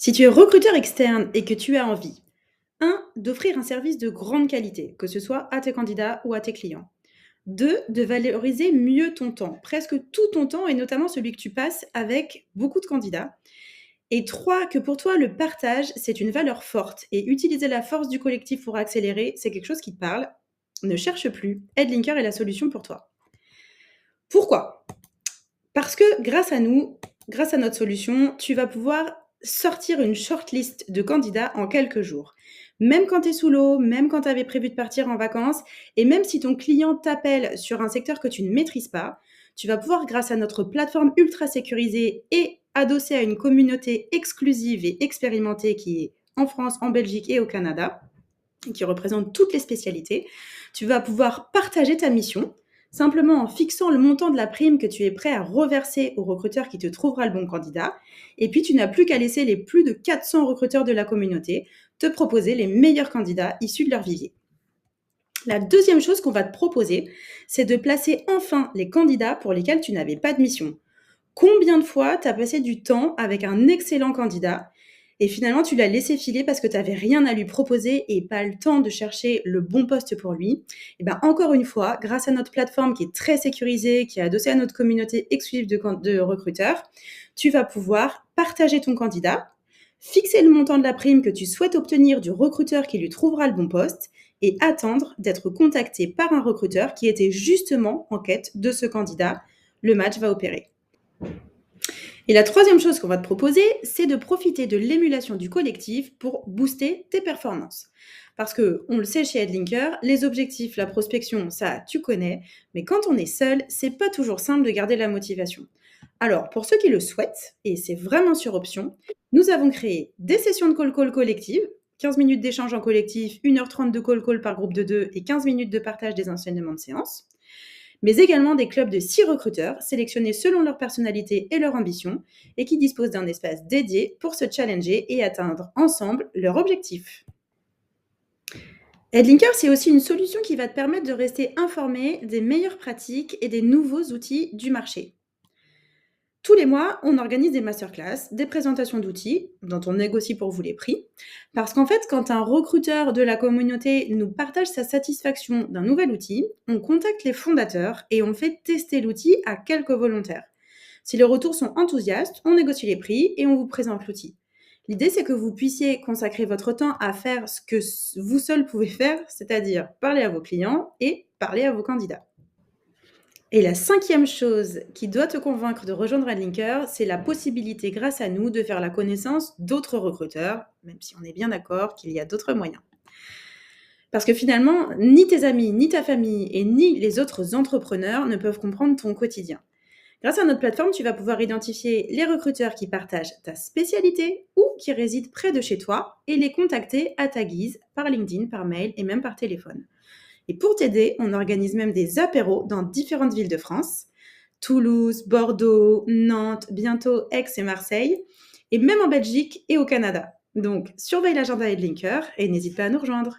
Si tu es recruteur externe et que tu as envie, un, d'offrir un service de grande qualité, que ce soit à tes candidats ou à tes clients. 2, de valoriser mieux ton temps, presque tout ton temps et notamment celui que tu passes avec beaucoup de candidats. Et 3, que pour toi, le partage, c'est une valeur forte et utiliser la force du collectif pour accélérer, c'est quelque chose qui te parle. Ne cherche plus, Headlinker est la solution pour toi. Pourquoi? Parce que grâce à nous, grâce à notre solution, tu vas pouvoir sortir une shortlist de candidats en quelques jours. Même quand tu es sous l'eau, même quand tu avais prévu de partir en vacances, et même si ton client t'appelle sur un secteur que tu ne maîtrises pas, tu vas pouvoir, grâce à notre plateforme ultra sécurisée et adossée à une communauté exclusive et expérimentée qui est en France, en Belgique et au Canada, qui représente toutes les spécialités, tu vas pouvoir partager ta mission simplement en fixant le montant de la prime que tu es prêt à reverser au recruteur qui te trouvera le bon candidat. Et puis, tu n'as plus qu'à laisser les plus de 400 recruteurs de la communauté te proposer les meilleurs candidats issus de leur vivier. La deuxième chose qu'on va te proposer, c'est de placer enfin les candidats pour lesquels tu n'avais pas de mission. Combien de fois tu as passé du temps avec un excellent candidat et finalement tu l'as laissé filer parce que tu n'avais rien à lui proposer et pas le temps de chercher le bon poste pour lui? Et bien encore une fois, grâce à notre plateforme qui est très sécurisée, qui est adossée à notre communauté exclusive de recruteurs, tu vas pouvoir partager ton candidat, fixer le montant de la prime que tu souhaites obtenir du recruteur qui lui trouvera le bon poste et attendre d'être contacté par un recruteur qui était justement en quête de ce candidat. Le match va opérer. Et la troisième chose qu'on va te proposer, c'est de profiter de l'émulation du collectif pour booster tes performances. Parce que, on le sait chez Headlinker, les objectifs, la prospection, ça, tu connais, mais quand on est seul, c'est pas toujours simple de garder la motivation. Alors, pour ceux qui le souhaitent, et c'est vraiment sur option, nous avons créé des sessions de call-call collectives, 15 minutes d'échange en collectif, 1h30 de call-call par groupe de 2 et 15 minutes de partage des enseignements de séance, mais également des clubs de 6 recruteurs sélectionnés selon leur personnalité et leur ambition et qui disposent d'un espace dédié pour se challenger et atteindre ensemble leur objectif. Headlinker, c'est aussi une solution qui va te permettre de rester informé des meilleures pratiques et des nouveaux outils du marché. Tous les mois, on organise des masterclass, des présentations d'outils, dont on négocie pour vous les prix. Parce qu'en fait, quand un recruteur de la communauté nous partage sa satisfaction d'un nouvel outil, on contacte les fondateurs et on fait tester l'outil à quelques volontaires. Si les retours sont enthousiastes, on négocie les prix et on vous présente l'outil. L'idée, c'est que vous puissiez consacrer votre temps à faire ce que vous seul pouvez faire, c'est-à-dire parler à vos clients et parler à vos candidats. Et la cinquième chose qui doit te convaincre de rejoindre Adlinker, c'est la possibilité, grâce à nous, de faire la connaissance d'autres recruteurs, même si on est bien d'accord qu'il y a d'autres moyens. Parce que finalement, ni tes amis, ni ta famille et ni les autres entrepreneurs ne peuvent comprendre ton quotidien. Grâce à notre plateforme, tu vas pouvoir identifier les recruteurs qui partagent ta spécialité ou qui résident près de chez toi et les contacter à ta guise par LinkedIn, par mail et même par téléphone. Et pour t'aider, on organise même des apéros dans différentes villes de France, Toulouse, Bordeaux, Nantes, bientôt Aix et Marseille, et même en Belgique et au Canada. Donc, surveille l'agenda Headlinker et n'hésite pas à nous rejoindre.